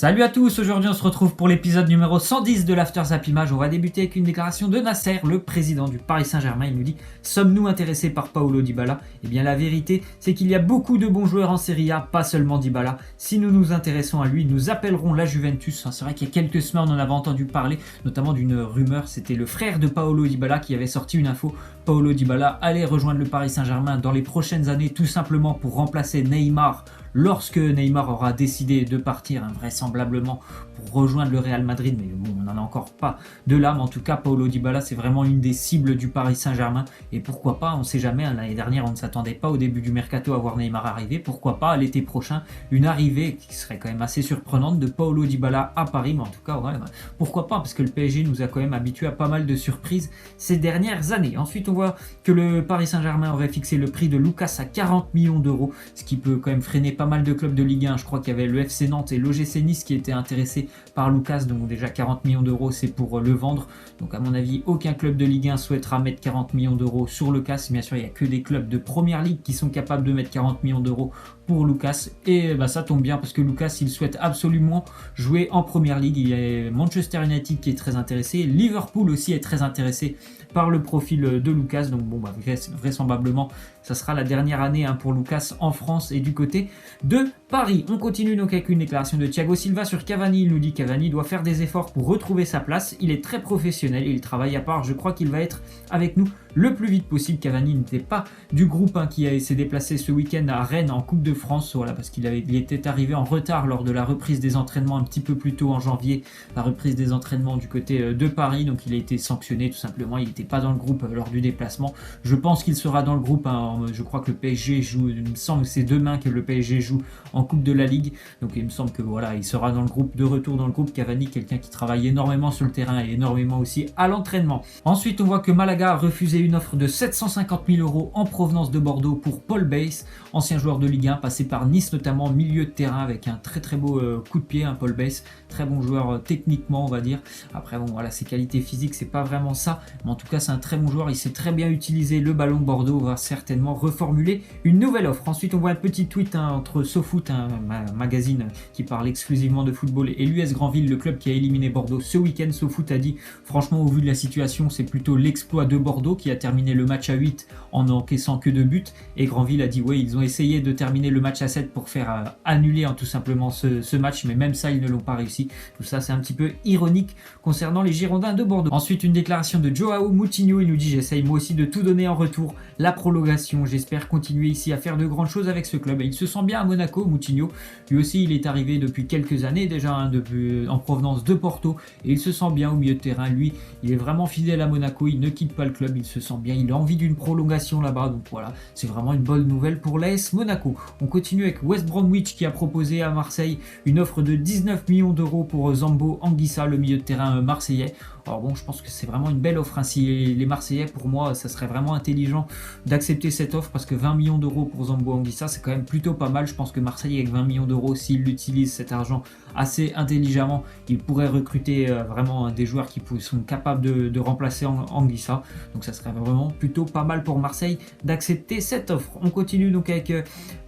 Salut à tous, aujourd'hui on se retrouve pour l'épisode numéro 110 de l'After Zap Image. On va débuter avec une déclaration de Nasser, le président du Paris Saint-Germain. Il nous dit: sommes-nous intéressés par Paulo Dybala? Eh bien la vérité, c'est qu'il y a beaucoup de bons joueurs en Serie A, pas seulement Dybala. Si nous nous intéressons à lui, nous appellerons la Juventus. C'est vrai qu'il y a quelques semaines on en avait entendu parler, notamment d'une rumeur. C'était le frère de Paulo Dybala qui avait sorti une info. Paulo Dybala allait rejoindre le Paris Saint-Germain dans les prochaines années, tout simplement pour remplacer Neymar lorsque Neymar aura décidé de partir, vraisemblablement pour rejoindre le Real Madrid, mais bon, on n'en a encore pas de là, mais en tout cas Paulo Dybala c'est vraiment une des cibles du Paris Saint-Germain, et pourquoi pas, on ne sait jamais, l'année dernière on ne s'attendait pas au début du mercato à voir Neymar arriver, pourquoi pas à l'été prochain une arrivée qui serait quand même assez surprenante de Paulo Dybala à Paris, mais en tout cas ouais, pourquoi pas, parce que le PSG nous a quand même habitués à pas mal de surprises ces dernières années. Ensuite on voit que le Paris Saint-Germain aurait fixé le prix de Lucas à 40 millions d'euros, ce qui peut quand même freiner pas mal de clubs de Ligue 1. Je crois qu'il y avait le FC Nantes et l'OGC Nice qui étaient intéressés par Lucas, donc déjà 40 millions d'euros c'est pour le vendre, donc à mon avis aucun club de Ligue 1 souhaitera mettre 40 millions d'euros sur Lucas. Bien sûr il n'y a que des clubs de première ligue qui sont capables de mettre 40 millions d'euros pour Lucas, et ça tombe bien parce que Lucas il souhaite absolument jouer en première ligue. Il y a Manchester United qui est très intéressé, Liverpool aussi est très intéressé par le profil de Lucas, donc bon vraisemblablement ça sera la dernière année pour Lucas en France et du côté de Paris. On continue donc avec une déclaration de Thiago Silva sur Cavani. Il nous dit: Cavani doit faire des efforts pour retrouver sa place, il est très professionnel et il travaille à part, je crois qu'il va être avec nous le plus vite possible. Cavani n'était pas du groupe qui s'est déplacé ce week-end à Rennes en Coupe de France, voilà, parce qu'il était arrivé en retard lors de la reprise des entraînements un petit peu plus tôt en janvier, la reprise des entraînements du côté de Paris, donc il a été sanctionné tout simplement, il n'était pas dans le groupe lors du déplacement. Je pense qu'il sera dans le groupe, je crois que le PSG joue, il me semble que c'est demain que le PSG joue en Coupe de la Ligue, donc il me semble que voilà, il sera dans le groupe, de retour dans le groupe. Cavani, quelqu'un qui travaille énormément sur le terrain et énormément aussi à l'entraînement. Ensuite on voit que Malaga a refusé une offre de 750 000 euros en provenance de Bordeaux pour Paul Bass, ancien joueur de Ligue 1, passé par Nice notamment, milieu de terrain avec un très très beau coup de pied, Paul Bass, très bon joueur techniquement on va dire. Après bon voilà, ses qualités physiques c'est pas vraiment ça, mais en tout cas c'est un très bon joueur, il sait très bien utiliser le ballon. Bordeaux va certainement reformuler une nouvelle offre. Ensuite on voit un petit tweet entre SoFoot, un magazine qui parle exclusivement de football, et l'US Granville, le club qui a éliminé Bordeaux ce week-end. SoFoot a dit: franchement au vu de la situation c'est plutôt l'exploit de Bordeaux qui a terminé le match à 8 en n'encaissant que 2 buts, et Granville a dit oui, ils ont essayé de terminer le match à 7 pour faire annuler tout simplement ce match, mais même ça ils ne l'ont pas réussi. Tout ça c'est un petit peu ironique concernant les Girondins de Bordeaux. Ensuite une déclaration de Joao Moutinho, il nous dit: j'essaye moi aussi de tout donner en retour, la prolongation, j'espère continuer ici à faire de grandes choses avec ce club. Et il se sent bien à Monaco, Moutinho, lui aussi il est arrivé depuis quelques années déjà en provenance de Porto, et il se sent bien au milieu de terrain. Lui il est vraiment fidèle à Monaco, il ne quitte pas le club, il se sent bien, il a envie d'une prolongation là-bas, donc voilà, c'est vraiment une bonne nouvelle pour l'AS Monaco. On continue avec West Bromwich qui a proposé à Marseille une offre de 19 millions d'euros pour Zambo Anguissa, le milieu de terrain marseillais. Alors bon, je pense que c'est vraiment une belle offre, si les Marseillais, pour moi ça serait vraiment intelligent d'accepter cette offre, parce que 20 millions d'euros pour Zambo Anguissa c'est quand même plutôt pas mal. Je pense que Marseille avec 20 millions d'euros, s'il utilise cet argent assez intelligemment, il pourrait recruter vraiment des joueurs qui sont capables de remplacer Anguissa, donc ça serait vraiment plutôt pas mal pour Marseille d'accepter cette offre. On continue donc avec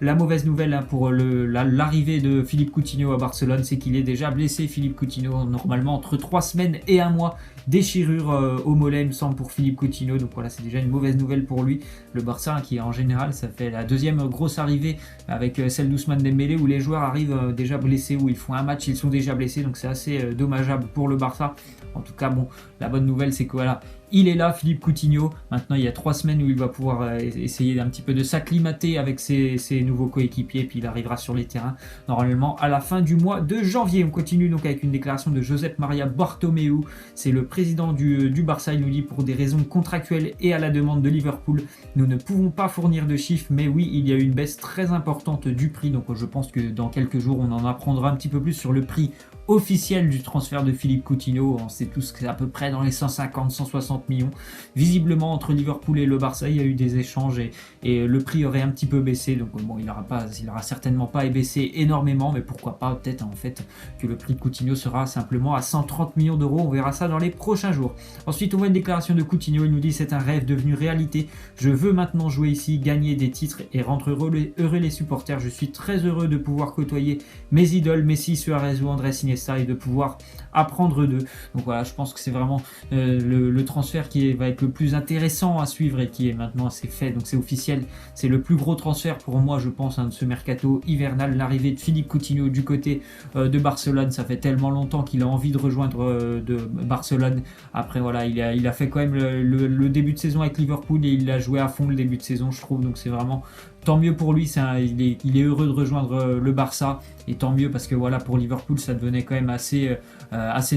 la mauvaise nouvelle pour l'arrivée de Philippe Coutinho à Barcelone, c'est qu'il est déjà blessé. Philippe Coutinho, normalement entre 3 semaines et 1 mois, déchirure au mollet il me semble pour Philippe Coutinho, donc voilà, c'est déjà une mauvaise nouvelle pour lui. Le Barça qui en général ça fait la deuxième grosse arrivée avec celle d'Ousmane Dembélé, où les joueurs arrivent déjà blessés, où ils font un match ils sont déjà blessés, donc c'est assez dommageable pour le Barça. En tout cas bon, la bonne nouvelle c'est que voilà, il est là, Philippe Coutinho. Maintenant, il y a 3 semaines où il va pouvoir essayer un petit peu de s'acclimater avec ses nouveaux coéquipiers, puis il arrivera sur les terrains normalement à la fin du mois de janvier. On continue donc avec une déclaration de Josep Maria Bartomeu, c'est le président du Barça. Il nous dit: pour des raisons contractuelles et à la demande de Liverpool, nous ne pouvons pas fournir de chiffres, mais oui, il y a eu une baisse très importante du prix, donc je pense que dans quelques jours on en apprendra un petit peu plus sur le prix officielle du transfert de Philippe Coutinho. On sait tous que c'est à peu près dans les 150-160 millions. Visiblement, entre Liverpool et le Barça, il y a eu des échanges et le prix aurait un petit peu baissé. Donc bon, il aura certainement pas baissé énormément, mais pourquoi pas peut-être en fait que le prix de Coutinho sera simplement à 130 millions d'euros. On verra ça dans les prochains jours. Ensuite, on voit une déclaration de Coutinho. Il nous dit: c'est un rêve devenu réalité. Je veux maintenant jouer ici, gagner des titres et rendre heureux les supporters. Je suis très heureux de pouvoir côtoyer mes idoles, Messi, Suarez ou Andrés Iniesta, et de pouvoir apprendre d'eux. Donc voilà, je pense que c'est vraiment le transfert qui va être le plus intéressant à suivre et qui est maintenant assez fait. Donc c'est officiel, c'est le plus gros transfert pour moi, je pense, de ce mercato hivernal. L'arrivée de Philippe Coutinho du côté de Barcelone. Ça fait tellement longtemps qu'il a envie de rejoindre de Barcelone. Après voilà, il a fait quand même le début de saison avec Liverpool et il a joué à fond le début de saison, je trouve. Donc c'est vraiment tant mieux pour lui, il est heureux de rejoindre le Barça, et tant mieux parce que voilà, pour Liverpool ça devenait quand même assez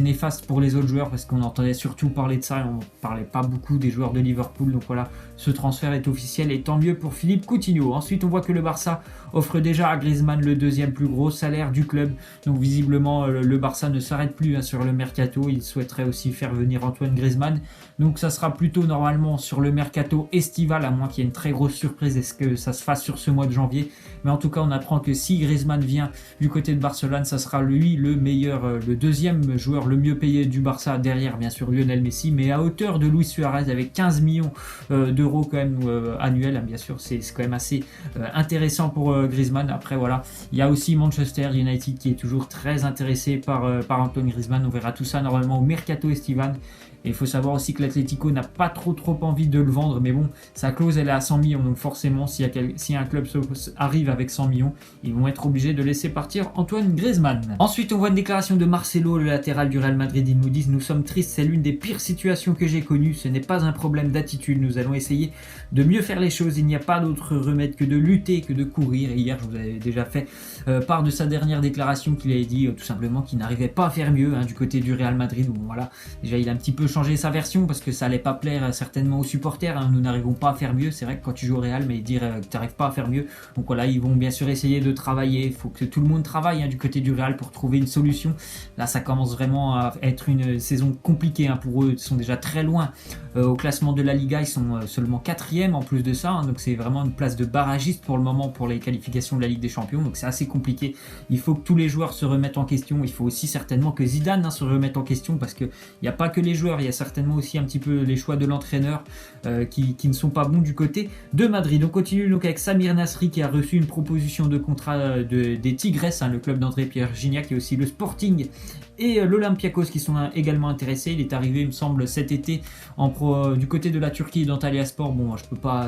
néfaste pour les autres joueurs, parce qu'on entendait surtout parler de ça et on ne parlait pas beaucoup des joueurs de Liverpool. Donc voilà, ce transfert est officiel et tant mieux pour Philippe Coutinho. Ensuite, on voit que le Barça offre déjà à Griezmann le deuxième plus gros salaire du club. Donc visiblement le Barça ne s'arrête plus sur le mercato, il souhaiterait aussi faire venir Antoine Griezmann. Donc ça sera plutôt normalement sur le mercato estival, à moins qu'il y ait une très grosse surprise, est-ce que ça se fasse sur ce mois de janvier. Mais en tout cas, on apprend que si Griezmann vient du côté de Barcelone, ça sera lui le meilleur, le deuxième joueur le mieux payé du Barça, derrière bien sûr Lionel Messi, mais à hauteur de Luis Suarez, avec 15 millions d'euros quand même annuels. Bien sûr, c'est quand même assez intéressant pour Griezmann. Après voilà, il y a aussi Manchester United qui est toujours très intéressé par Antoine Griezmann. On verra tout ça normalement au mercato estival. Et il faut savoir aussi que l'Atlético n'a pas trop envie de le vendre, mais bon, sa clause elle est à 100 millions, donc forcément si un club arrive avec 100 millions, ils vont être obligés de laisser partir Antoine Griezmann. Ensuite, on voit une déclaration de Marcelo, le latéral du Real Madrid. Il nous dit: nous sommes tristes, c'est l'une des pires situations que j'ai connues, ce n'est pas un problème d'attitude, nous allons essayer de mieux faire les choses, il n'y a pas d'autre remède que de lutter, que de courir. Et hier, je vous avais déjà fait part de sa dernière déclaration, qu'il avait dit tout simplement qu'il n'arrivait pas à faire mieux du côté du Real Madrid. Bon voilà, déjà il a un petit peu changer sa version parce que ça allait pas plaire certainement aux supporters. Nous n'arrivons pas à faire mieux. C'est vrai que quand tu joues au Real, mais dire que tu n'arrives pas à faire mieux. Donc voilà, ils vont bien sûr essayer de travailler. Il faut que tout le monde travaille du côté du Real pour trouver une solution. Là, ça commence vraiment à être une saison compliquée pour eux. Ils sont déjà très loin au classement de la Liga. Ils sont seulement 4e en plus de ça. Donc c'est vraiment une place de barragiste pour le moment pour les qualifications de la Ligue des Champions. Donc c'est assez compliqué. Il faut que tous les joueurs se remettent en question. Il faut aussi certainement que Zidane se remette en question, parce qu'il n'y a pas que les joueurs, il y a certainement aussi un petit peu les choix de l'entraîneur qui ne sont pas bons du côté de Madrid. On continue donc avec Samir Nasri qui a reçu une proposition de contrat des Tigres, le club d'André-Pierre Gignac, et aussi le Sporting et l'Olympiakos qui sont également intéressés. Il est arrivé, il me semble, cet été du côté de la Turquie, d'Antalyaspor. Bon,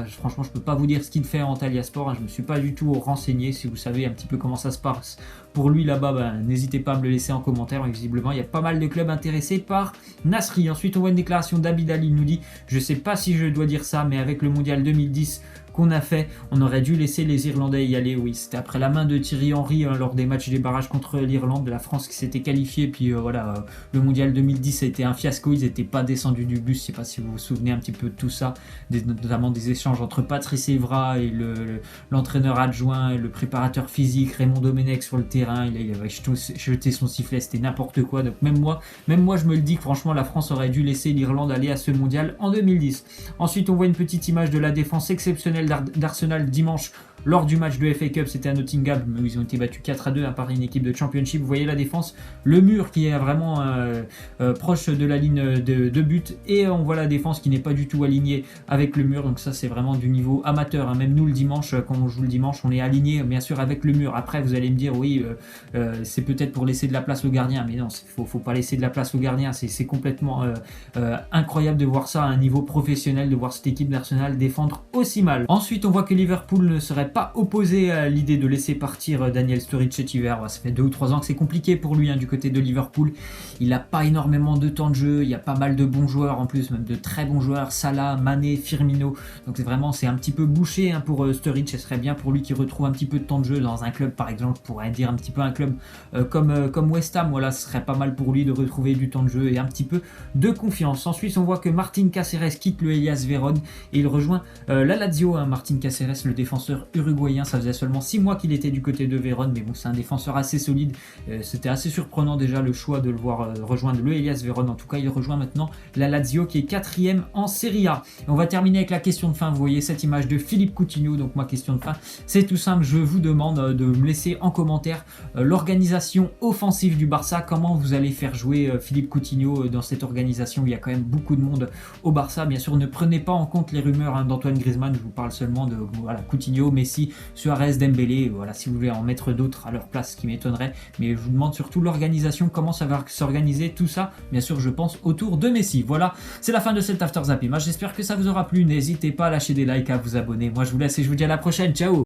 franchement, je peux pas vous dire ce qu'il fait à Antalyaspor. Je me suis pas du tout renseigné. Si vous savez un petit peu comment ça se passe pour lui là-bas, n'hésitez pas à me le laisser en commentaire. Visiblement, il y a pas mal de clubs intéressés par Nasri. Ensuite, on voit une déclaration d'Abid Ali. Il nous dit: je sais pas si je dois dire ça, mais avec le mondial 2010 qu'on a fait, on aurait dû laisser les Irlandais y aller. Oui, c'était après la main de Thierry Henry lors des matchs des barrages contre l'Irlande, de la France qui s'était qualifiée. Puis voilà, le mondial 2010 a été un fiasco, ils n'étaient pas descendus du bus. Je sais pas si vous vous souvenez un petit peu de tout ça, notamment des échanges entre Patrice Evra et l'entraîneur adjoint et le préparateur physique Raymond Domenech sur le terrain. Il avait jeté son sifflet, c'était n'importe quoi. Donc même moi je me le dis que franchement la France aurait dû laisser l'Irlande aller à ce mondial en 2010. Ensuite, on voit une petite image de la défense exceptionnelle d'Arsenal dimanche lors du match de FA Cup. C'était à Nottingham où ils ont été battus 4-2 par une équipe de Championship. Vous voyez la défense, le mur qui est vraiment proche de la ligne de but, et on voit la défense qui n'est pas du tout alignée avec le mur. Donc ça, c'est vraiment du niveau amateur. Même nous le dimanche, quand on joue le dimanche, on est aligné bien sûr avec le mur. Après, vous allez me dire oui, c'est peut-être pour laisser de la place au gardien, mais non, faut pas laisser de la place au gardien. C'est complètement incroyable de voir ça à un niveau professionnel, de voir cette équipe d'Arsenal défendre aussi mal. Ensuite, on voit que Liverpool ne serait pas opposé à l'idée de laisser partir Daniel Sturridge cet hiver. Ça fait 2 ou 3 ans que c'est compliqué pour lui du côté de Liverpool. Il n'a pas énormément de temps de jeu, il y a pas mal de bons joueurs en plus, même de très bons joueurs, Salah, Mané, Firmino. Donc c'est un petit peu bouché pour Sturridge. Ce serait bien pour lui qu'il retrouve un petit peu de temps de jeu dans un club, par exemple, on pourrait dire un petit peu un club comme West Ham. Voilà, ce serait pas mal pour lui de retrouver du temps de jeu et un petit peu de confiance. Ensuite, on voit que Martin Caceres quitte le Hellas Vérone et il rejoint la Lazio. Martin Cáceres, le défenseur uruguayen. Ça faisait seulement 6 mois qu'il était du côté de Vérone, mais bon, c'est un défenseur assez solide. C'était assez surprenant déjà le choix de le voir rejoindre le Hellas Vérone. En tout cas, il rejoint maintenant la Lazio qui est 4e en Serie A. Et on va terminer avec la question de fin. Vous voyez cette image de Philippe Coutinho. Donc ma question de fin, c'est tout simple. Je vous demande de me laisser en commentaire l'organisation offensive du Barça. Comment vous allez faire jouer Philippe Coutinho dans cette organisation où il y a quand même beaucoup de monde au Barça. Bien sûr, ne prenez pas en compte les rumeurs d'Antoine Griezmann. Je vous parle seulement de Coutinho, Messi, Suarez, Dembélé. Voilà, si vous voulez en mettre d'autres à leur place, ce qui m'étonnerait. Mais je vous demande surtout l'organisation, comment ça va s'organiser, tout ça. Bien sûr, je pense autour de Messi. Voilà, c'est la fin de cet After Zap Image. J'espère que ça vous aura plu. N'hésitez pas à lâcher des likes, à vous abonner. Moi, je vous laisse et je vous dis à la prochaine. Ciao!